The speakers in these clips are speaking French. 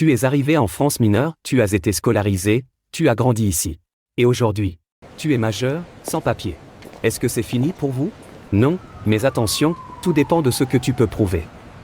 Tu es arrivé en France mineur, tu as été scolarisé, tu as grandi ici. Et aujourd'hui, tu es majeur, sans papier. Est-ce que c'est fini pour vous? Non, mais attention, tout dépend de ce que tu peux prouver.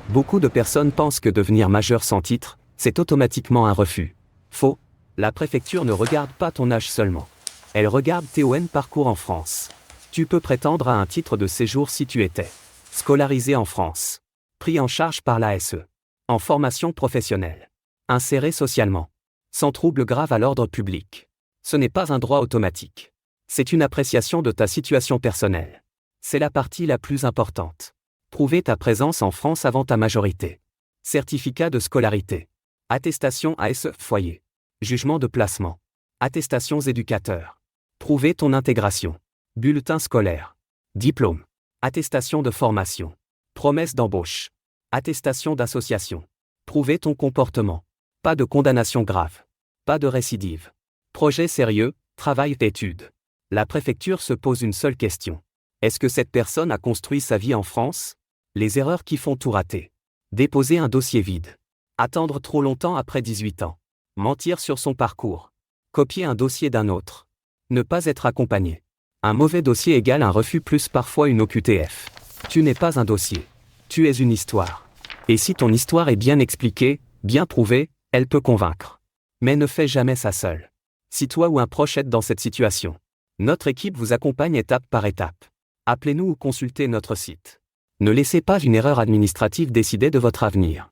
Beaucoup de personnes pensent que devenir majeur sans titre, c'est automatiquement un refus. Faux. La préfecture ne regarde pas ton âge seulement. Elle regarde tes parcours en France. Tu peux prétendre à un titre de séjour si tu étais scolarisé en France, pris en charge par l'ASE, en formation professionnelle, inséré socialement, sans trouble grave à l'ordre public. Ce n'est pas un droit automatique. C'est une appréciation de ta situation personnelle. C'est la partie la plus importante. Prouver ta présence en France avant ta majorité. Certificat de scolarité. Attestation ASE foyer. Jugement de placement. Attestations éducateurs. Prouver ton intégration. Bulletin scolaire. Diplôme. Attestation de formation. Promesse d'embauche. Attestation d'association. Prouver ton comportement. Pas de condamnation grave. Pas de récidive. Projet sérieux, travail d'études. La préfecture se pose une seule question. Est-ce que cette personne a construit sa vie en France? Les erreurs qui font tout rater. Déposer un dossier vide. Attendre trop longtemps après 18 ans. Mentir sur son parcours. Copier un dossier d'un autre. Ne pas être accompagné. Un mauvais dossier égale un refus plus parfois une OQTF. Tu n'es pas un dossier. Tu es une histoire. Et si ton histoire est bien expliquée, bien prouvée, elle peut convaincre. Mais ne fais jamais ça seul. Si toi ou un proche êtes dans cette situation, notre équipe vous accompagne étape par étape. Appelez-nous ou consultez notre site. Ne laissez pas une erreur administrative décider de votre avenir.